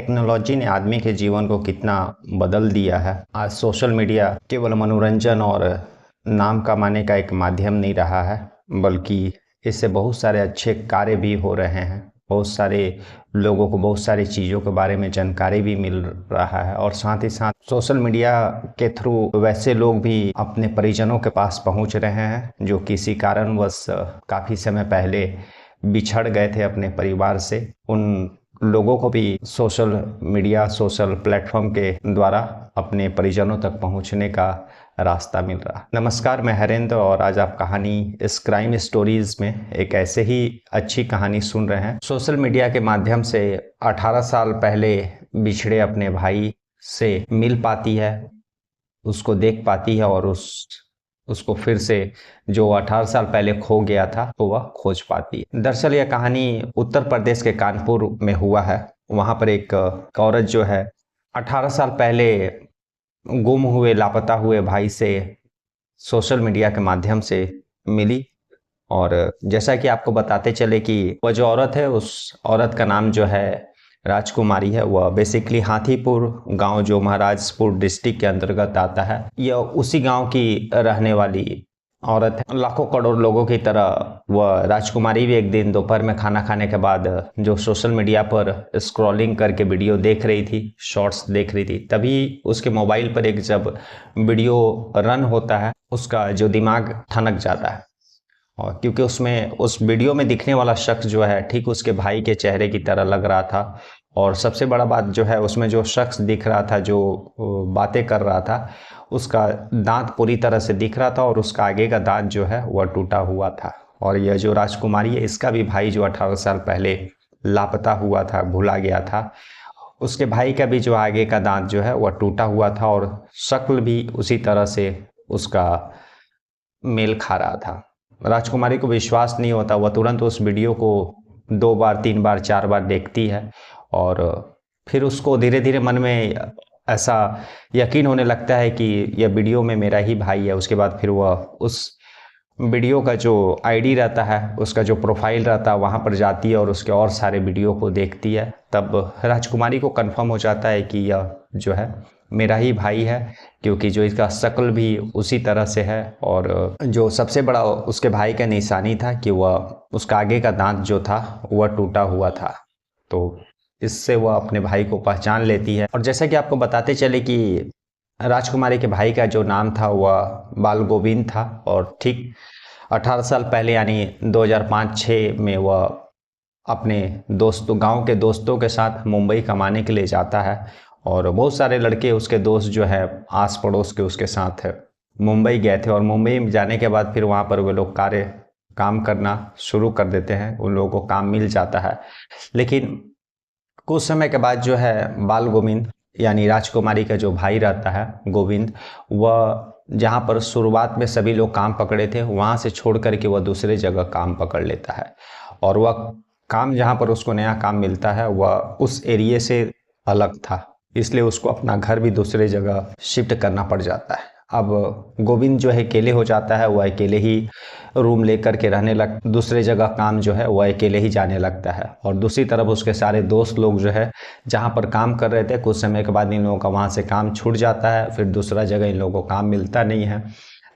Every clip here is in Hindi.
टेक्नोलॉजी ने आदमी के जीवन को कितना बदल दिया है। आज सोशल मीडिया केवल मनोरंजन और नाम कमाने का एक माध्यम नहीं रहा है, बल्कि इससे बहुत सारे अच्छे कार्य भी हो रहे हैं। बहुत सारे लोगों को बहुत सारी चीज़ों के बारे में जानकारी भी मिल रहा है और साथ ही साथ सोशल मीडिया के थ्रू वैसे लोग भी अपने परिजनों के पास पहुंच रहे हैं जो किसी कारणवश काफ़ी समय पहले बिछड़ गए थे अपने परिवार से। उन लोगों को भी सोशल मीडिया सोशल प्लेटफॉर्म के द्वारा अपने परिजनों तक पहुंचने का रास्ता मिल रहा। नमस्कार, मैं हरेंद्र और आज आप कहानी इस क्राइम स्टोरीज में एक ऐसे ही अच्छी कहानी सुन रहे हैं। सोशल मीडिया के माध्यम से 18 साल पहले बिछड़े अपने भाई से मिल पाती है, उसको देख पाती है और उसको फिर से जो 18 साल पहले खो गया था तो वह खोज पाती है। दरअसल यह कहानी उत्तर प्रदेश के कानपुर में हुआ है। वहाँ पर एक औरत जो है 18 साल पहले गुम हुए लापता हुए भाई से सोशल मीडिया के माध्यम से मिली। और जैसा कि आपको बताते चले कि वह जो औरत है उस औरत का नाम जो है राजकुमारी है। वह बेसिकली हाथीपुर गांव जो महाराजपुर डिस्ट्रिक्ट के अंतर्गत आता है, यह उसी गांव की रहने वाली औरत है। लाखों करोड़ लोगों की तरह वह राजकुमारी भी एक दिन दोपहर में खाना खाने के बाद जो सोशल मीडिया पर स्क्रॉलिंग करके वीडियो देख रही थी, शॉर्ट्स देख रही थी, तभी उसके मोबाइल पर एक जब वीडियो रन होता है उसका जो दिमाग ठनक जाता है। और क्योंकि उसमें उस वीडियो में दिखने वाला शख्स जो है ठीक उसके भाई के चेहरे की तरह लग रहा था। और सबसे बड़ा बात जो है उसमें जो शख्स दिख रहा था जो बातें कर रहा था उसका दांत पूरी तरह से दिख रहा था और उसका आगे का दांत जो है वह टूटा हुआ था। और यह जो राजकुमारी है इसका भी भाई जो 18 साल पहले लापता हुआ था, भुला गया था, उसके भाई का भी जो आगे का दांत जो है वह टूटा हुआ था और शक्ल भी उसी तरह से उसका मेल खा रहा था। राजकुमारी को विश्वास नहीं होता, वह तुरंत उस वीडियो को 2 बार 3 बार 4 बार देखती है और फिर उसको धीरे धीरे मन में ऐसा यकीन होने लगता है कि यह वीडियो में मेरा ही भाई है। उसके बाद फिर वह उस वीडियो का जो आईडी रहता है, उसका जो प्रोफाइल रहता है, वहाँ पर जाती है और उसके और सारे वीडियो को देखती है। तब राजकुमारी को कंफर्म हो जाता है कि यह जो है मेरा ही भाई है, क्योंकि जो इसका शक्ल भी उसी तरह से है। और जो सबसे बड़ा उसके भाई का निशानी था कि वह उसका आगे का दांत जो था वह टूटा हुआ था। तो इससे वह अपने भाई को पहचान लेती है। और जैसा कि आपको बताते चले कि राजकुमारी के भाई का जो नाम था वह बाल गोविंद था और ठीक 18 साल पहले यानी 2005-06 में वह अपने गांव के दोस्तों के साथ मुंबई कमाने के लिए जाता है। और बहुत सारे लड़के उसके दोस्त जो है आस पड़ोस के उसके साथ मुंबई गए थे और मुंबई में जाने के बाद फिर वहाँ पर वे लोग काम करना शुरू कर देते हैं। उन लोगों को काम मिल जाता है, लेकिन कुछ समय के बाद जो है बाल गोविंद यानी राजकुमारी का जो भाई रहता है गोविंद, वह जहाँ पर शुरुआत में सभी लोग काम पकड़े थे वहाँ से छोड़ करके वह दूसरे जगह काम पकड़ लेता है। और वह काम जहाँ पर उसको नया काम मिलता है वह उस एरिए से अलग था, इसलिए उसको अपना घर भी दूसरे जगह शिफ्ट करना पड़ जाता है। अब गोविंद जो है अकेले हो जाता है, वह अकेले ही रूम लेकर के दूसरे जगह काम जो है वह अकेले ही जाने लगता है। और दूसरी तरफ उसके सारे दोस्त लोग जो है जहाँ पर काम कर रहे थे, कुछ समय के बाद इन लोगों का वहाँ से काम छूट जाता है, फिर दूसरा जगह इन लोगों को काम मिलता नहीं है।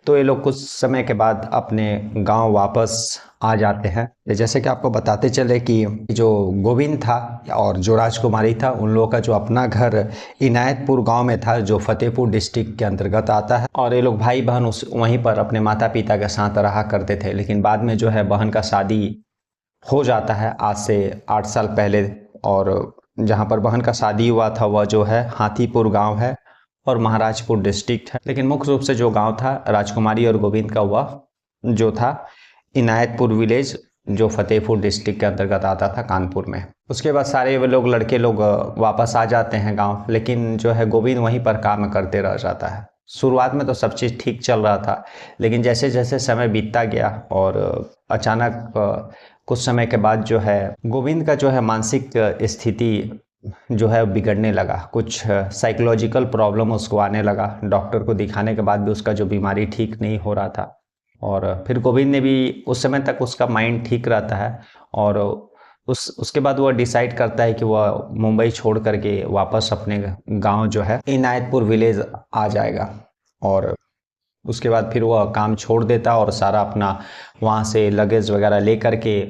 तो ये लोग कुछ समय के बाद अपने गांव वापस आ जाते हैं। जैसे कि आपको बताते चले कि जो गोविंद था और जो राजकुमारी था उन लोगों का जो अपना घर इनायतपुर गांव में था जो फतेहपुर डिस्ट्रिक्ट के अंतर्गत आता है। और ये लोग भाई बहन वहीं पर अपने माता पिता के साथ रहा करते थे। लेकिन बाद में जो है बहन का शादी हो जाता है आज से 8 साल पहले। और जहाँ पर बहन का शादी हुआ था वह जो है हाथीपुर गाँव है और महाराजपुर डिस्ट्रिक्ट है। लेकिन मुख्य रूप से जो गांव था राजकुमारी और गोविंद का वह जो था इनायतपुर विलेज जो फतेहपुर डिस्ट्रिक्ट के अंतर्गत आता था कानपुर में। उसके बाद सारे वे लोग लड़के लोग वापस आ जाते हैं गांव, लेकिन जो है गोविंद वहीं पर काम करते रह जाता है। शुरुआत में तो सब चीज़ ठीक चल रहा था, लेकिन जैसे जैसे समय बीतता गया और अचानक कुछ समय के बाद जो है गोविंद का जो है मानसिक स्थिति जो है बिगड़ने लगा। कुछ साइकोलॉजिकल प्रॉब्लम उसको आने लगा। डॉक्टर को दिखाने के बाद भी उसका जो बीमारी ठीक नहीं हो रहा था। और फिर गोविंद ने भी उस समय तक उसका माइंड ठीक रहता है और उसके बाद वह डिसाइड करता है कि वह मुंबई छोड़ करके वापस अपने गांव जो है इनायतपुर विलेज आ जाएगा। और उसके बाद फिर वह काम छोड़ देता और सारा अपना वहाँ से लगेज वगैरह ले करके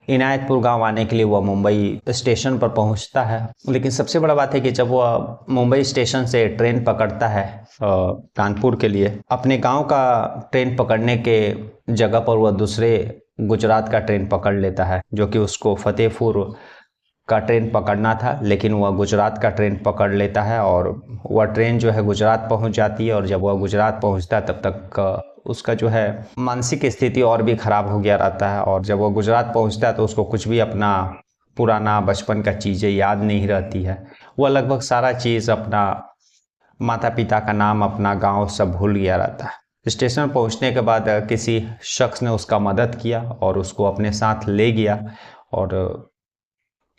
इनायतपुर गांव आने के लिए वह मुंबई स्टेशन पर पहुंचता है। लेकिन सबसे बड़ा बात है कि जब वह मुंबई स्टेशन से ट्रेन पकड़ता है कानपुर के लिए, अपने गांव का ट्रेन पकड़ने के जगह पर वह दूसरे गुजरात का ट्रेन पकड़ लेता है, जो कि उसको फतेहपुर का ट्रेन पकड़ना था, लेकिन वह गुजरात का ट्रेन पकड़ लेता है और वह ट्रेन जो है गुजरात पहुंच जाती है। और जब वह गुजरात पहुंचता है तब तक उसका जो है मानसिक स्थिति और भी ख़राब हो गया रहता है। और जब वह गुजरात पहुंचता है तो उसको कुछ भी अपना पुराना बचपन का चीज़ें याद नहीं रहती है। वह लगभग सारा चीज़, अपना माता पिता का नाम, अपना गांव सब भूल गया रहता है। स्टेशन पहुंचने के बाद किसी शख्स ने उसका मदद किया और उसको अपने साथ ले गया। और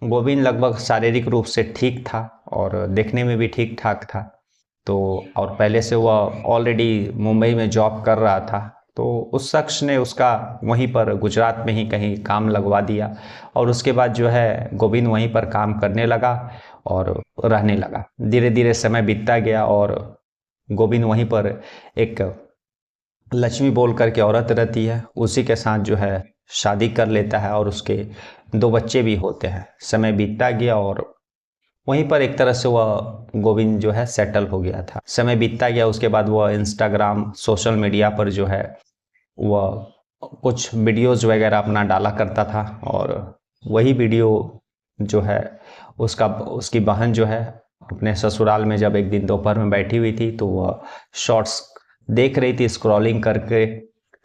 गोविंद लगभग शारीरिक रूप से ठीक था और देखने में भी ठीक ठाक था। तो और पहले से वह ऑलरेडी मुंबई में जॉब कर रहा था, तो उस शख्स ने उसका वहीं पर गुजरात में ही कहीं काम लगवा दिया। और उसके बाद जो है गोविंद वहीं पर काम करने लगा और रहने लगा। धीरे धीरे समय बीतता गया और गोविंद वहीं पर एक लक्ष्मी बोल करके औरत रहती है, उसी के साथ जो है शादी कर लेता है और उसके 2 बच्चे भी होते हैं। समय बीतता गया और वहीं पर एक तरह से वह गोविंद जो है सेटल हो गया था। समय बीतता गया, उसके बाद वह इंस्टाग्राम, सोशल मीडिया पर जो है वह कुछ वीडियोज़ वगैरह अपना डाला करता था। और वही वीडियो जो है उसकी बहन जो है अपने ससुराल में जब एक दिन दोपहर में बैठी हुई थी तो वह शॉर्ट्स देख रही थी स्क्रॉलिंग करके।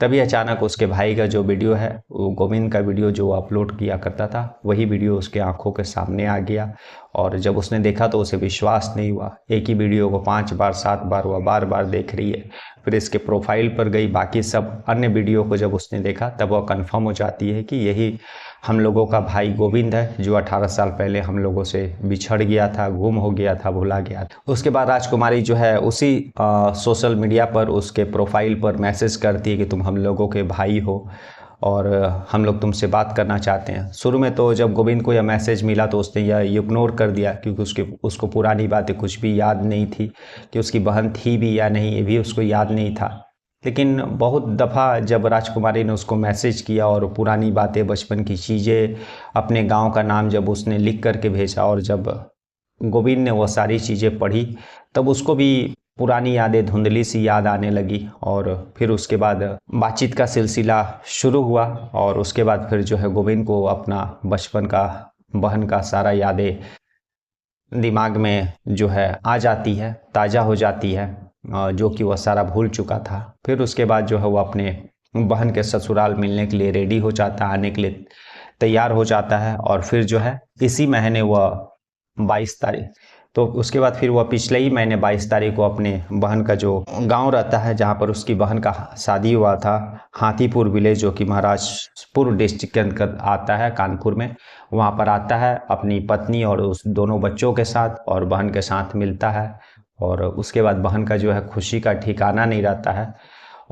तभी अचानक उसके भाई का जो वीडियो है, वो गोविंद का वीडियो जो अपलोड किया करता था, वही वीडियो उसके आंखों के सामने आ गया। और जब उसने देखा तो उसे विश्वास नहीं हुआ। एक ही वीडियो को 5 बार 7 बार वह बार बार देख रही है। फिर इसके प्रोफाइल पर गई, बाकी सब अन्य वीडियो को जब उसने देखा तब वह कंफर्म हो जाती है कि यही हम लोगों का भाई गोविंद है, जो 18 साल पहले हम लोगों से बिछड़ गया था, गुम हो गया था, भुला गया था। उसके बाद राजकुमारी जो है उसी सोशल मीडिया पर उसके प्रोफाइल पर मैसेज करती है कि तुम हम लोगों के भाई हो और हम लोग तुमसे बात करना चाहते हैं। शुरू में तो जब गोविंद को यह मैसेज मिला तो उसने यह इग्नोर कर दिया, क्योंकि उसको पुरानी बातें कुछ भी याद नहीं थी कि उसकी बहन थी भी या नहीं, ये भी उसको याद नहीं था। लेकिन बहुत दफ़ा जब राजकुमारी ने उसको मैसेज किया और पुरानी बातें, बचपन की चीज़ें, अपने गांव का नाम जब उसने लिख करके भेजा और जब गोविंद ने वो सारी चीज़ें पढ़ी, तब उसको भी पुरानी यादें धुंधली सी याद आने लगी। और फिर उसके बाद बातचीत का सिलसिला शुरू हुआ और उसके बाद फिर जो है गोविंद को अपना बचपन का, बहन का सारा यादें दिमाग में जो है आ जाती है, ताज़ा हो जाती है, जो कि वह सारा भूल चुका था। फिर उसके बाद जो है वो अपने बहन के ससुराल मिलने के लिए रेडी हो जाता है, आने के लिए तैयार हो जाता है। और फिर जो है इसी महीने वह 22 तारीख, तो उसके बाद फिर वह पिछले ही महीने 22 तारीख को अपने बहन का जो गांव रहता है, जहां पर उसकी बहन का शादी हुआ था, हाथीपुर विलेज, जो कि महाराजपुर डिस्ट्रिक्ट के अंतर्गत आता है, कानपुर में, वहां पर आता है अपनी पत्नी और उस दोनों बच्चों के साथ और बहन के साथ मिलता है। और उसके बाद बहन का जो है खुशी का ठिकाना नहीं रहता है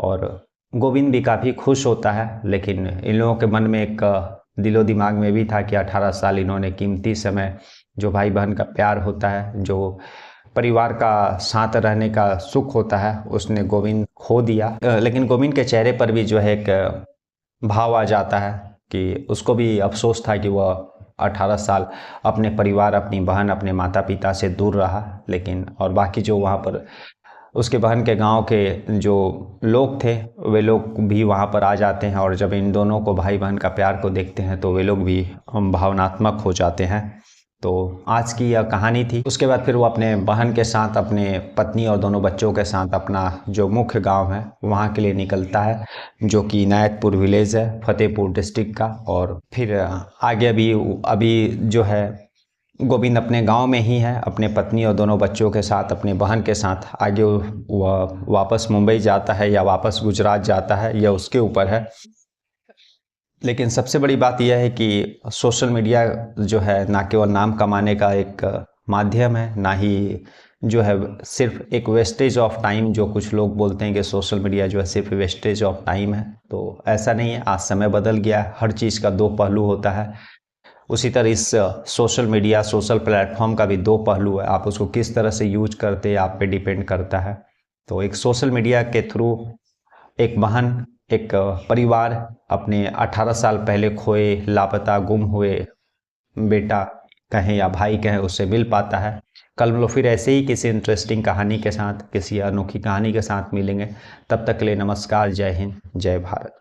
और गोविंद भी काफ़ी खुश होता है। लेकिन इन लोगों के मन में एक दिलो दिमाग में भी था कि 18 साल इन्होंने कीमती समय, जो भाई बहन का प्यार होता है, जो परिवार का साथ रहने का सुख होता है, उसने गोविंद खो दिया। लेकिन गोविंद के चेहरे पर भी जो है एक भाव आ जाता है कि उसको भी अफसोस था कि वह 18 साल अपने परिवार, अपनी बहन, अपने माता पिता से दूर रहा। लेकिन और बाकी जो वहाँ पर उसके बहन के गांव के जो लोग थे, वे लोग भी वहाँ पर आ जाते हैं और जब इन दोनों को, भाई बहन का प्यार को देखते हैं तो वे लोग भी भावनात्मक हो जाते हैं। तो आज की यह कहानी थी। उसके बाद फिर वो अपने बहन के साथ, अपने पत्नी और दोनों बच्चों के साथ अपना जो मुख्य गांव है वहाँ के लिए निकलता है, जो कि इनायतपुर विलेज है, फतेहपुर डिस्ट्रिक्ट का। और फिर आगे अभी जो है गोविंद अपने गांव में ही है, अपने पत्नी और दोनों बच्चों के साथ, अपने बहन के साथ। आगे वह वापस मुंबई जाता है या वापस गुजरात जाता है, यह उसके ऊपर है। लेकिन सबसे बड़ी बात यह है कि सोशल मीडिया जो है ना केवल नाम कमाने का एक माध्यम है, ना ही जो है सिर्फ एक वेस्टेज ऑफ टाइम, जो कुछ लोग बोलते हैं कि सोशल मीडिया जो है सिर्फ वेस्टेज ऑफ टाइम है। तो ऐसा नहीं है, आज समय बदल गया है, हर चीज़ का 2 पहलू होता है। उसी तरह इस सोशल मीडिया सोशल प्लेटफॉर्म का भी दो पहलू है, आप उसको किस तरह से यूज करते हैं आप पे डिपेंड करता है। तो एक सोशल मीडिया के थ्रू एक बहन एक परिवार अपने 18 साल पहले खोए लापता गुम हुए बेटा कहें या भाई कहें उससे मिल पाता है। कल हम लोग फिर ऐसे ही किसी इंटरेस्टिंग कहानी के साथ किसी अनोखी कहानी के साथ मिलेंगे। तब तक के लिए नमस्कार, जय हिंद, जय भारत।